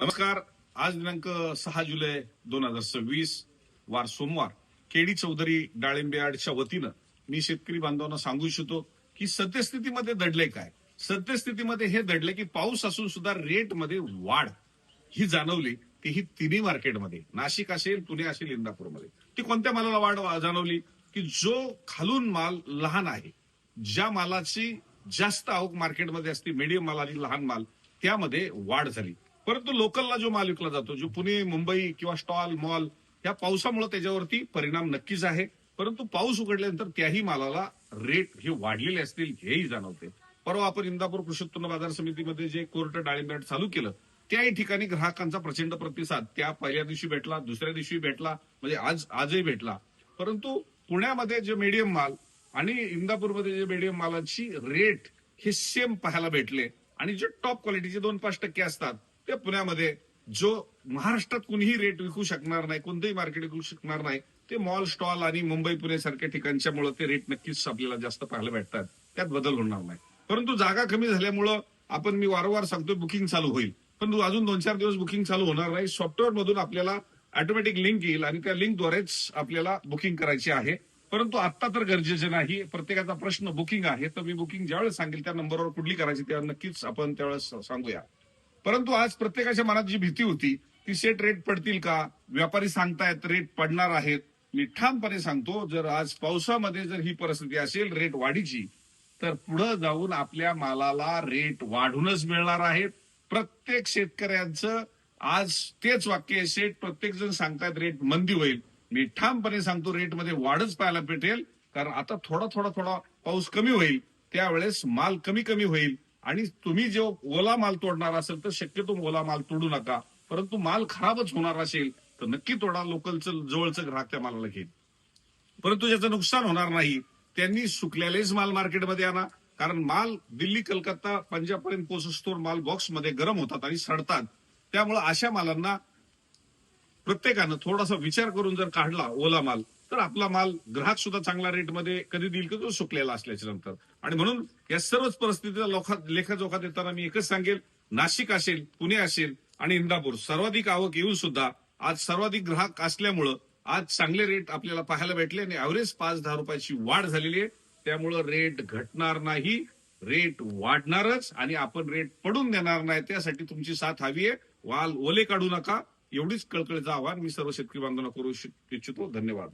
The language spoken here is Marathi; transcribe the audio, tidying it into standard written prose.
नमस्कार. आज दिनांक 6 जुलै 2026 वार सोमवार. केडी चौधरी डाळिंबे यार्डच्या वतीनं मी शेतकरी बांधवांना सांगू इच्छितो की सद्यस्थितीमध्ये दडले काय. सद्यस्थितीमध्ये हे दडले की पाऊस असून सुद्धा रेटमध्ये वाढ ही जाणवली ती ही तिन्ही मार्केटमध्ये, नाशिक असेल, पुणे असेल, इंदापूरमध्ये. ती कोणत्या मालाला वाढ जाणवली की जो खालून माल लहान आहे, ज्या मालाची जास्त आवक मार्केटमध्ये असते, मीडियम माल आणि लहान माल, त्यामध्ये वाढ झाली. परंतु लोकलला जो माल विकला जातो, जो पुणे, मुंबई किंवा स्टॉल, मॉल, या पावसामुळे त्याच्यावरती परिणाम नक्कीच आहे. परंतु पाऊस उघडल्यानंतर त्याही मालाला रेट हे वाढलेले असतील हेही जाणवते. परवा आपण इंदापूर कृषी उत्पन्न बाजार समितीमध्ये जे कोर्ट डाळिंब यार्ड चालू केलं, त्याही ठिकाणी ग्राहकांचा प्रचंड प्रतिसाद त्या पहिल्या दिवशी भेटला, दुसऱ्या दिवशी भेटला, म्हणजे आजही भेटला. परंतु पुण्यामध्ये जे मीडियम माल आणि इंदापूरमध्ये जे मीडियम मालाची रेट हे सेम पाहायला भेटले आणि जे टॉप क्वालिटीचे 2-5% असतात ते पुण्यामध्ये, जो महाराष्ट्रात कुणीही रेट विकू शकणार नाही, कोणतेही मार्केट विकू शकणार नाही, ते मॉल, स्टॉल आणि मुंबई, पुणे सारख्या ठिकाणच्यामुळे ते रेट नक्कीच आपल्याला जास्त पाहायला भेटतात. त्यात बदल होणार नाही. परंतु जागा कमी झाल्यामुळं मी वारंवार सांगतोय बुकिंग चालू होईल, पण अजून 2-4 दिवस बुकिंग चालू होणार नाही. सॉफ्टवेअर मधून आपल्याला ऑटोमॅटिक लिंक येईल आणि त्या लिंकद्वारेच आपल्याला बुकिंग करायची आहे. परंतु आता तर गरजेचं नाही. प्रत्येकाचा प्रश्न बुकिंग आहे, तर मी बुकिंग ज्यावेळेस सांगेल त्या नंबरवर कुठली करायची तेव्हा नक्कीच आपण त्यावेळेस सांगूया. परंतु आज प्रत्येकाच्या मनात जी भीती होती ती सेट रेट पडतील का, व्यापारी सांगतायत रेट पडणार आहेत. मी ठामपणे सांगतो, जर आज पावसामध्ये जर ही परिस्थिती असेल रेट वाढीची, तर पुढे जाऊन आपल्या मालाला रेट वाढूनच मिळणार आहेत. प्रत्येक शेतकऱ्यांचं आज तेच वाक्य आहे, सेट प्रत्येक जण सांगतायत रेट मंदी होईल. मी ठामपणे सांगतो रेटमध्ये वाढच पाहायला भेटेल, कारण आता थोडा पाऊस कमी होईल, त्यावेळेस माल कमी होईल. आणि तुम्ही जो ओला माल तोडणार असेल तर शक्यतो ओला माल तोडू नका. परंतु माल खराबच होणार असेल तर नक्की तोडा. लोकलचं जवळचं ग्राहक त्या मालाला घेईल, परंतु ज्याचं नुकसान होणार नाही त्यांनी सुकलेलेच माल मार्केटमध्ये आणा. कारण माल दिल्ली, कलकत्ता, पंजाब पर्यंत पोहोचतो, माल बॉक्समध्ये गरम होतात आणि सडतात. त्यामुळे अशा मालांना प्रत्येकानं थोडासा विचार करून जर काढला ओला माल, तर आपला माल ग्राहक सुद्धा चांगला रेटमध्ये कधी देईल की तो सुकलेला असल्याच्या नंतर. आणि म्हणून या सर्वच परिस्थितीचा लेखाजोखा देताना मी एकच सांगेल, नाशिक असेल, पुणे असेल आणि इंदापूर सर्वाधिक आवक येऊन सुद्धा आज सर्वाधिक ग्राहक असल्यामुळं आज चांगले रेट आपल्याला पाहायला भेटले आणि ऍव्हरेज 5-10 रुपयाची वाढ झालेली आहे. त्यामुळं रेट घटणार नाही, रेट वाढणारच आणि आपण रेट पडून देणार नाही. त्यासाठी तुमची साथ हवी आहे. वाल ओले काढू नका, एवढीच कळकळीचं आवाहन मी सर्व शेतकरी बांधवांना करू इच्छितो. धन्यवाद.